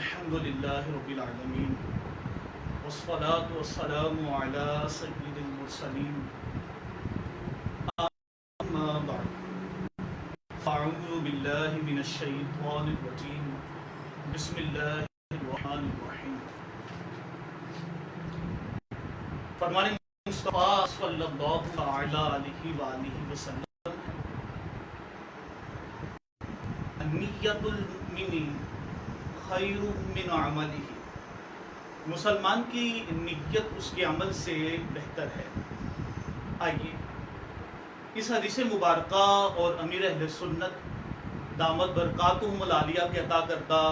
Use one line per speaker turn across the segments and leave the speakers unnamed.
الحمد لله رب العالمين والصلاة والسلام على سيد المرسلين أما بعد فأعوذ بالله من الشيطان الرجيم بسم الله الرحمن الرحيم فرمان مصطفیٰ صلی اللہ علیہ وآلہ وسلم نیت المؤمن خیر من عملہ، مسلمان کی نیت اس کے عمل سے بہتر ہے۔ آئیے اس حدیث مبارکہ اور امیر اہل سنت دامت برکاتہم العالیہ کے عطا کردہ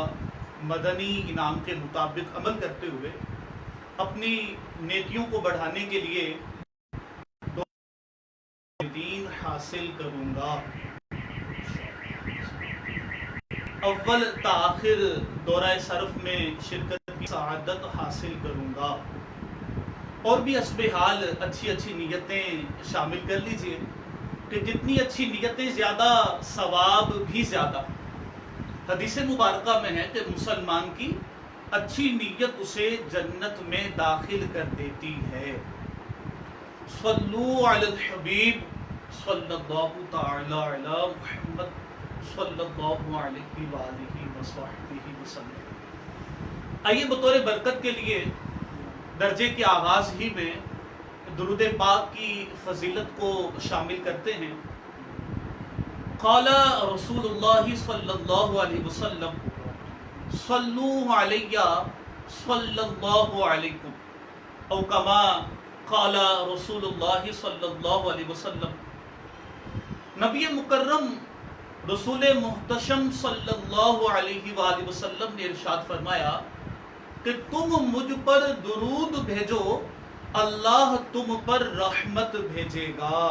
مدنی انعام کے مطابق عمل کرتے ہوئے اپنی نیکیوں کو بڑھانے کے لیے دین حاصل کروں گا۔ اول تاخیر دورہ صرف میں شرکت کی سعادت حاصل کروں گا۔ اور بھی حسب حال اچھی اچھی نیتیں شامل کر لیجئے کہ جتنی اچھی نیتیں زیادہ ثواب بھی زیادہ۔ حدیث مبارکہ میں ہے کہ مسلمان کی اچھی نیت اسے جنت میں داخل کر دیتی ہے۔ صلو علی الحبیب صلی اللہ تعالی علی محمد صلی اللہ علیہ وآلہ وصحبہ وسلم۔ آئیے بطور برکت کے لیے درجے کے آغاز ہی میں درود پاک کی فضیلت کو شامل کرتے ہیں۔ قال رسول اللہ صلی اللہ علیہ وسلم صلو علیہ صلی اللہ علیکم، او کما قال رسول اللہ صلی اللہ علیہ وسلم۔ نبی مکرم رسول محتشم صلی اللہ علیہ وآلہ وسلم نے ارشاد فرمایا کہ تم مجھ پر درود بھیجو، اللہ تم پر رحمت بھیجے گا۔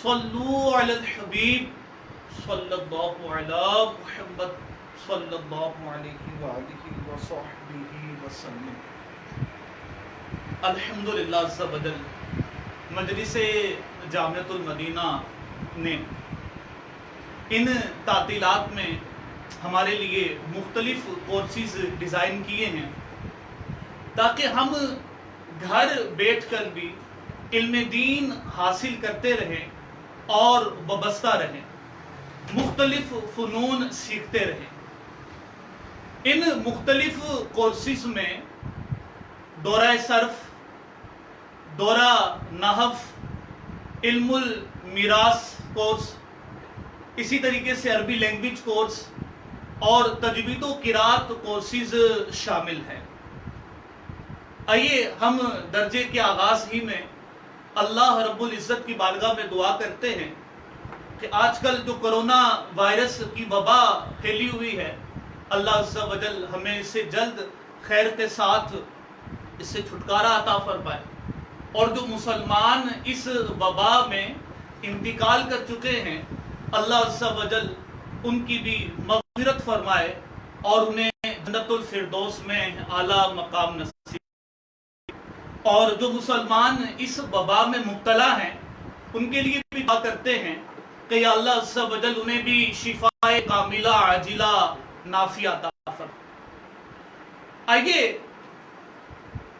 صلو علی الحبیب صلی اللہ علی محمد صلی اللہ علیہ وآلہ وصحبہ وسلم۔ الحمدللہ عز و جل مجلس جامعۃ المدینہ نے ان تعطیلات میں ہمارے لیے مختلف کورسز ڈیزائن کیے ہیں تاکہ ہم گھر بیٹھ کر بھی علم دین حاصل کرتے رہیں اور وابستہ رہیں، مختلف فنون سیکھتے رہیں۔ ان مختلف کورسز میں دورہ صرف، دورہ نحو، علم المیراث کورس، اسی طریقے سے عربی لینگویج کورس اور تجوید و قرات کورسز شامل ہیں۔ آئیے ہم درجے کے آغاز ہی میں اللہ رب العزت کی بارگاہ میں دعا کرتے ہیں کہ آج کل جو کرونا وائرس کی وبا پھیلی ہوئی ہے، اللہ عز و جل ہمیں اس سے جلد خیر کے ساتھ اس سے چھٹکارا عطا فرمائے، اور جو مسلمان اس وبا میں انتقال کر چکے ہیں، اللہ عز و جل ان کی بھی مغفرت فرمائے اور انہیں جنت الفردوس میں اعلیٰ مقام نصیب۔ اور جو مسلمان اس وبا میں مبتلا ہیں ان کے لیے بھی دعا کرتے ہیں کہ یا اللہ عز و جل انہیں بھی شفاء کاملہ عاجلہ نافعہ عطا فرمائے۔ آئیے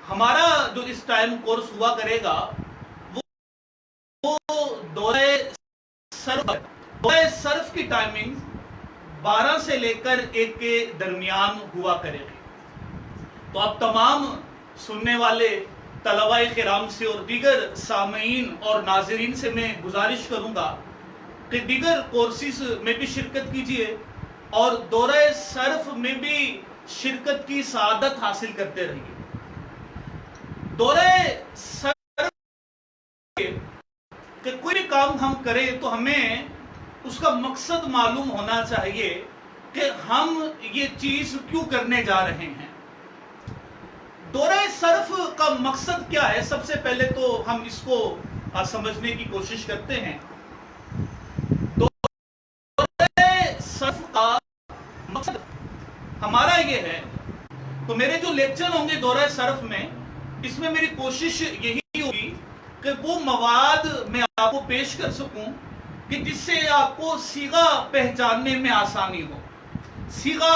ہمارا جو اس ٹائم کورس ہوا کرے گا وہ دورہ صرف کی ٹائمنگ 12 سے لے کر 1 کے درمیان ہوا کرے گی۔ تو آپ تمام سننے والے طلباء کرام سے اور دیگر سامعین اور ناظرین سے میں گزارش کروں گا کہ دیگر کورسز میں بھی شرکت کیجیے اور دورہ صرف میں بھی شرکت کی سعادت حاصل کرتے رہیے۔ دورہ صرف کہ کوئی بھی کام ہم کریں تو ہمیں اس کا مقصد معلوم ہونا چاہیے کہ ہم یہ چیز کیوں کرنے جا رہے ہیں۔ دورہ صرف کا مقصد کیا ہے؟ سب سے پہلے تو ہم اس کو سمجھنے کی کوشش کرتے ہیں۔ دورہ صرف کا مقصد ہمارا یہ ہے، تو میرے جو لیکچر ہوں گے دورہ صرف میں، اس میں میری کوشش یہی ہوگی کہ وہ مواد میں آپ کو پیش کر سکوں کہ جس سے آپ کو صیغہ پہچاننے میں آسانی ہو۔ صیغہ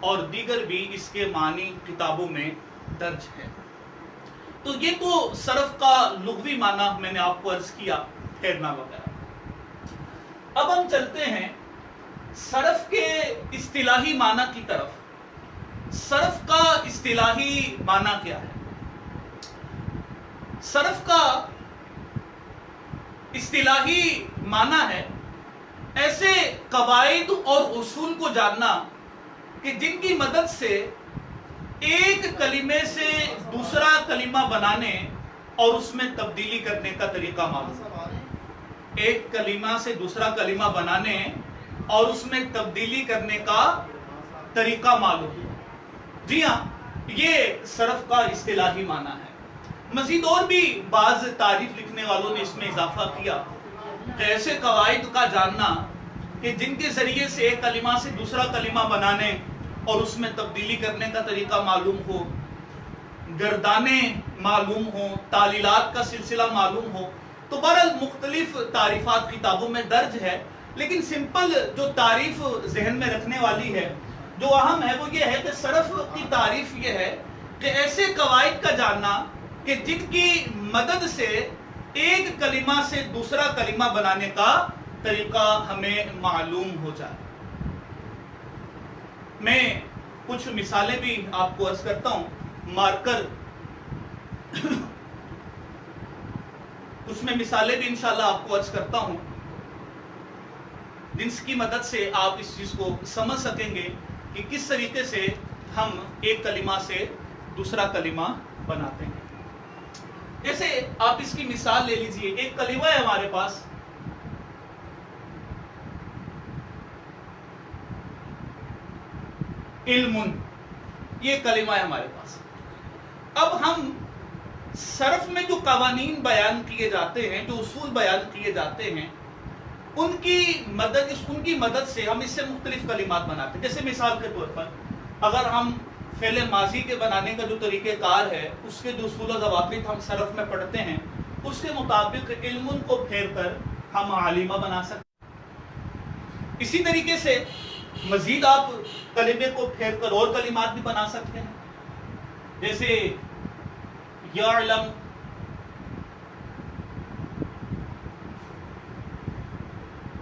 اور دیگر بھی اس کے معنی کتابوں میں درج ہے۔ تو یہ تو صرف کا لغوی معنی میں نے آپ کو عرض کیا، پھیرنا وغیرہ۔ اب ہم چلتے ہیں صرف کے اصطلاحی معنی کی طرف۔ صرف کا اصطلاحی معنی کیا ہے؟ صرف کا اصطلاحی معنی ہے ایسے قواعد اور اصول کو جاننا کہ جن کی مدد سے ایک کلمے سے دوسرا کلمہ بنانے اور اس میں تبدیلی کرنے کا طریقہ معلوم۔ ایک کلمہ سے دوسرا کلمہ بنانے اور اس میں تبدیلی کرنے کا طریقہ معلوم۔ جی ہاں، یہ صرف کا اصطلاحی معنی ہے۔ مزید اور بھی بعض تعریف لکھنے والوں نے اس میں اضافہ کیا کہ ایسے قواعد کا جاننا کہ جن کے ذریعے سے ایک کلمہ سے دوسرا کلمہ بنانے اور اس میں تبدیلی کرنے کا طریقہ معلوم ہو، گردانے معلوم ہو، تعلیلات کا سلسلہ معلوم ہو۔ تو بہرحال مختلف تعریفات کتابوں میں درج ہے، لیکن سمپل جو تعریف ذہن میں رکھنے والی ہے، جو اہم ہے، وہ یہ ہے کہ صرف کی تعریف یہ ہے کہ ایسے قواعد کا جاننا کہ جن کی مدد سے ایک کلمہ سے دوسرا کلمہ بنانے کا طریقہ ہمیں معلوم ہو جائے۔ میں کچھ مثالیں بھی آپ کو عرض کرتا ہوں، مارکر کچھ میں مثالیں بھی انشاءاللہ آپ کو عرض کرتا ہوں جن کی مدد سے آپ اس چیز کو سمجھ سکیں گے کہ کس طریقے سے ہم ایک کلمہ سے دوسرا کلمہ بناتے ہیں۔ جیسے آپ اس کی مثال لے لیجئے، ایک کلمہ ہے ہمارے پاس، علم، یہ کلمہ ہے ہمارے پاس۔ اب ہم صرف میں جو قوانین بیان کیے جاتے ہیں، جو اصول بیان کیے جاتے ہیں، ان کی مدد سے ہم اس سے مختلف کلمات بناتے ہیں۔ جیسے مثال کے طور پر اگر ہم فعل ماضی کے بنانے کا جو طریقہ کار ہے، اس کے جو اصول و ضوابط ہم صرف میں پڑھتے ہیں، اس کے مطابق علم کو پھیر کر ہم عالمہ بنا سکتے ہیں۔ اسی طریقے سے مزید آپ کلمے کو پھیر کر اور کلمات بھی بنا سکتے ہیں، جیسے یعلم،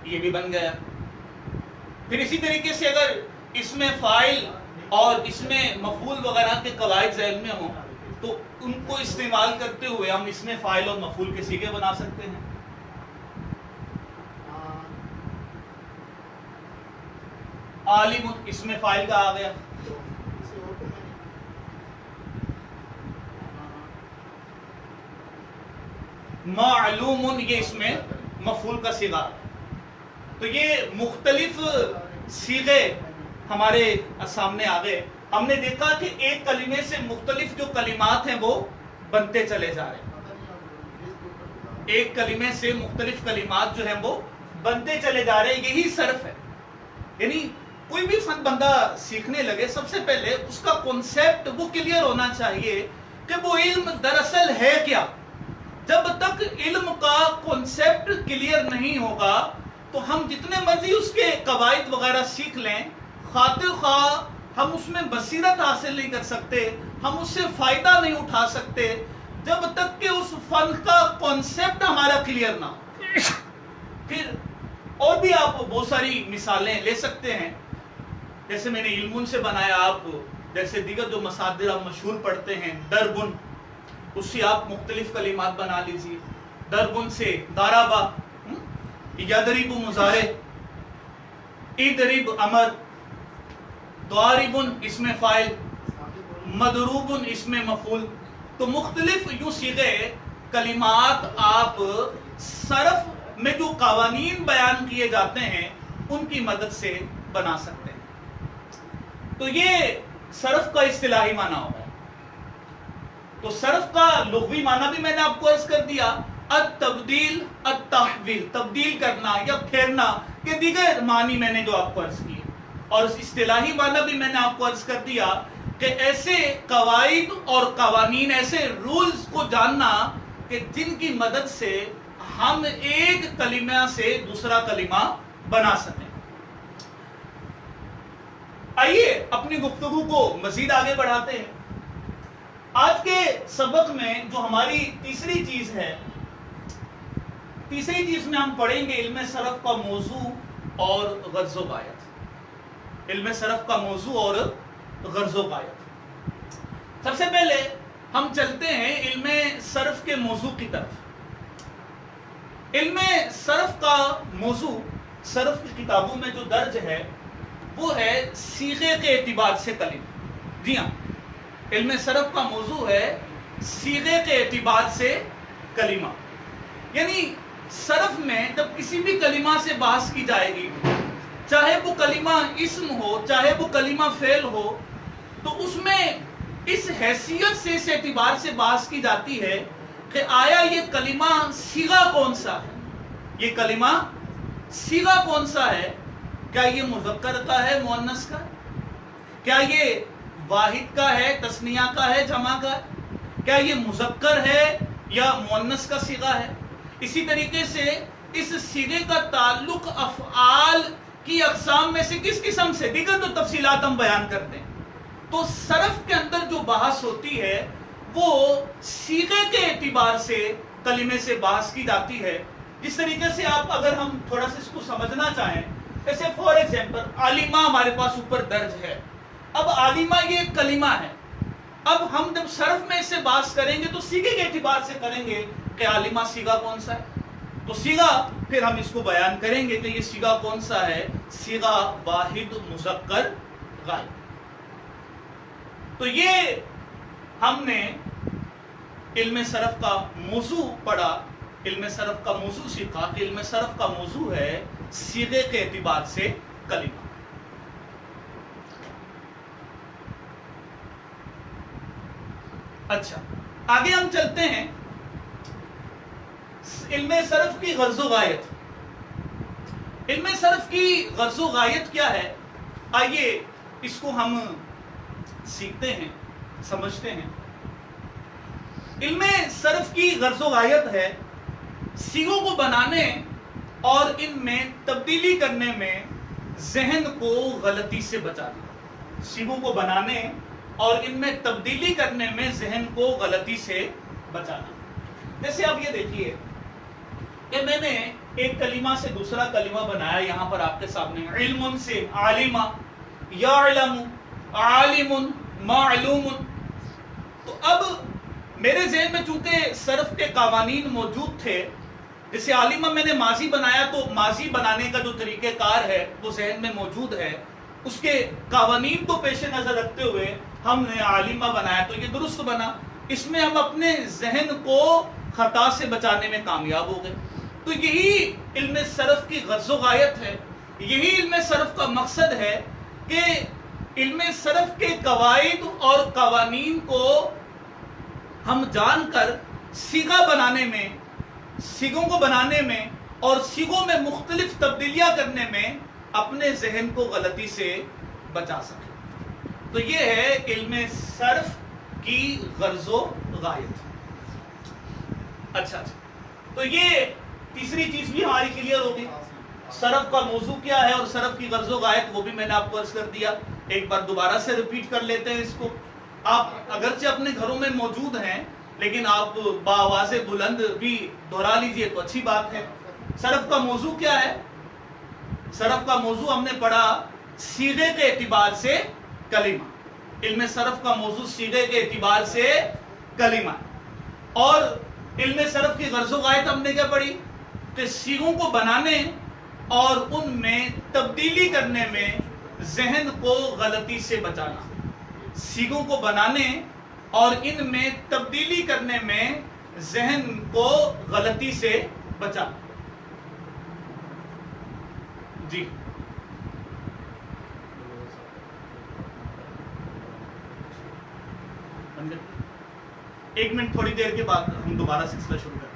یہ بھی بن گیا۔ پھر اسی طریقے سے اگر اس میں فاعل اور اس میں مفعول وغیرہ کے قواعد ذہن میں ہوں تو ان کو استعمال کرتے ہوئے ہم اس میں فاعل اور مفعول کے صیغے بنا سکتے ہیں۔ عالم، اس میں فاعل کا آ گیا۔ معلوم، یہ اس میں مفعول کا صیغہ۔ تو یہ مختلف صیغے ہمارے سامنے آ گئے۔ ہم نے دیکھا کہ ایک کلمے سے مختلف جو کلمات ہیں وہ بنتے چلے جا رہے ہیں۔ ایک کلمے سے مختلف کلمات جو ہیں وہ بنتے چلے جا رہے ہیں، یہی صرف ہے۔ یعنی کوئی بھی فن بندہ سیکھنے لگے، سب سے پہلے اس کا کنسیپٹ وہ کلیئر ہونا چاہیے کہ وہ علم دراصل ہے کیا۔ جب تک علم کا کنسیپٹ کلیئر نہیں ہوگا تو ہم جتنے مرضی اس کے قواعد وغیرہ سیکھ لیں، خاطر خواہ ہم اس میں بصیرت حاصل نہیں کر سکتے، ہم اس سے فائدہ نہیں اٹھا سکتے جب تک کہ اس فن کا کنسیپٹ ہمارا کلیئر نہ ہو۔ پھر اور بھی آپ بہت ساری مثالیں لے سکتے ہیں، جیسے میں نے علم سے بنایا، آپ جیسے دیگر جو مصادر آپ مشہور پڑھتے ہیں، دربن، اس سے آپ مختلف کلمات بنا لیجیے۔ دربن سے دارابا، یدرب مضارع، ادرب امر، ضاربن اس میں فاعل، مضروبن اس میں مفعول۔ تو مختلف یوں صیغے کلمات آپ صرف میں جو قوانین بیان کیے جاتے ہیں ان کی مدد سے بنا سکتے ہیں۔ تو یہ صرف کا اصطلاحی معنی ہوگا۔ تو صرف کا لغوی معنی بھی میں نے آپ کو عرض کر دیا، التبدیل، التحویل، تبدیل کرنا یا پھیرنا کے دیگر معنی میں نے جو آپ کو عرض کیے، اور اس اصطلاحی معنی بھی میں نے آپ کو عرض کر دیا کہ ایسے قواعد اور قوانین، ایسے رولز کو جاننا کہ جن کی مدد سے ہم ایک کلمہ سے دوسرا کلمہ بنا سکیں۔ آئیے اپنی گفتگو کو مزید آگے بڑھاتے ہیں. آج کے سبق میں جو ہماری تیسری چیز ہے، تیسری چیز میں ہم پڑھیں گے علم صرف کا موضوع اور غرض و غایت. علم صرف کا موضوع اور غرض و غایت. سب سے پہلے ہم چلتے ہیں علم صرف کے موضوع کی طرف. علم صرف کا موضوع صرف کی کتابوں میں جو درج ہے وہ ہے صیغے کے اعتبار سے کلمہ. جی ہاں، علم صرف کا موضوع ہے صیغے کے اعتبار سے کلمہ. یعنی صرف میں جب کسی بھی کلمہ سے بحث کی جائے گی، چاہے وہ کلمہ اسم ہو چاہے وہ کلمہ فعل ہو، تو اس میں اس حیثیت سے اس اعتبار سے بحث کی جاتی ہے کہ آیا یہ کلمہ صیغہ کون سا ہے، یہ کلمہ صیغہ کون سا ہے. کیا یہ مذکر کا ہے مؤنث کا ہے، کیا یہ واحد کا ہے تثنیہ کا ہے جمع کا ہے، کیا یہ مذکر ہے یا مؤنث کا صیغہ ہے. اسی طریقے سے اس صیغے کا تعلق افعال کی اقسام میں سے کس قسم سے، دیگر تو تفصیلات ہم بیان کرتے ہیں. تو صرف کے اندر جو بحث ہوتی ہے وہ صیغے کے اعتبار سے کلمے سے بحث کی جاتی ہے. جس طریقے سے آپ اگر ہم تھوڑا سا اس کو سمجھنا چاہیں، جیسے فار ایگزامپل عالمہ ہمارے پاس اوپر درج ہے. اب عالمہ یہ ایک کلمہ ہے. اب ہم جب صرف میں اس سے بحث کریں گے تو صیغے کے اعتبار سے کریں گے کہ عالمہ صیغہ کون سا ہے. تو صیغہ پھر ہم اس کو بیان کریں گے کہ یہ صیغہ کون سا ہے، صیغہ واحد مذکر غائب. تو یہ ہم نے علم صرف کا موضوع پڑھا، علم صرف کا موضوع سیکھا کہ علم صرف کا موضوع ہے صیغے کے اعتبار سے کلمہ. اچھا، آگے ہم چلتے ہیں علم صرف کی غرض و غایت. علم صرف کی غرض و غایت کیا ہے، آئیے اس کو ہم سیکھتے ہیں سمجھتے ہیں. علم صرف کی غرض و غایت ہے صیغوں کو بنانے اور ان میں تبدیلی کرنے میں ذہن کو غلطی سے بچانا. صیغوں کو بنانے اور ان میں تبدیلی کرنے میں ذہن کو غلطی سے بچانا. جیسے آپ یہ دیکھیے کہ میں نے ایک کلمہ سے دوسرا کلمہ بنایا، یہاں پر آپ کے سامنے علم سے عالمہ، یعلم، عالم، معلوم. تو اب میرے ذہن میں چونکہ صرف کے قوانین موجود تھے، جیسے عالمہ میں نے ماضی بنایا تو ماضی بنانے کا جو طریقہ کار ہے وہ ذہن میں موجود ہے، اس کے قوانین کو پیش نظر رکھتے ہوئے ہم نے عالمہ بنایا تو یہ درست بنا. اس میں ہم اپنے ذہن کو خطا سے بچانے میں کامیاب ہو گئے. تو یہی علم صرف کی غرض و غایت ہے، یہی علم صرف کا مقصد ہے کہ علم صرف کے قواعد اور قوانین کو ہم جان کر صیغہ بنانے میں، صیغوں کو بنانے میں اور صیغوں میں مختلف تبدیلیاں کرنے میں اپنے ذہن کو غلطی سے بچا سکیں. تو یہ ہے علم صرف کی غرض و غایت. اچھا، تو یہ تیسری چیز بھی ہماری کلیئر ہوگی. صرف کا موضوع کیا ہے اور صرف کی غرض و غایت وہ بھی میں نے آپ کو عرض کر دیا. ایک بار دوبارہ سے ریپیٹ کر لیتے ہیں اس کو. آپ اگرچہ اپنے گھروں میں موجود ہیں لیکن آپ بآواز بلند بھی دہرا لیجئے تو اچھی بات ہے. صرف کا موضوع کیا ہے؟ صرف کا موضوع ہم نے پڑھا صیغے کے اعتبار سے کلمہ. علم صرف کا موضوع صیغے کے اعتبار سے کلمہ. اور علم صرف کی غرض و غایت ہم نے کیا پڑھی کہ صیغوں کو بنانے اور ان میں تبدیلی کرنے میں ذہن کو غلطی سے بچانا. صیغوں کو بنانے اور ان میں تبدیلی کرنے میں ذہن کو غلطی سے بچانا. جی ایک منٹ، تھوڑی دیر کے بعد ہم دوبارہ سلسلہ شروع کریں.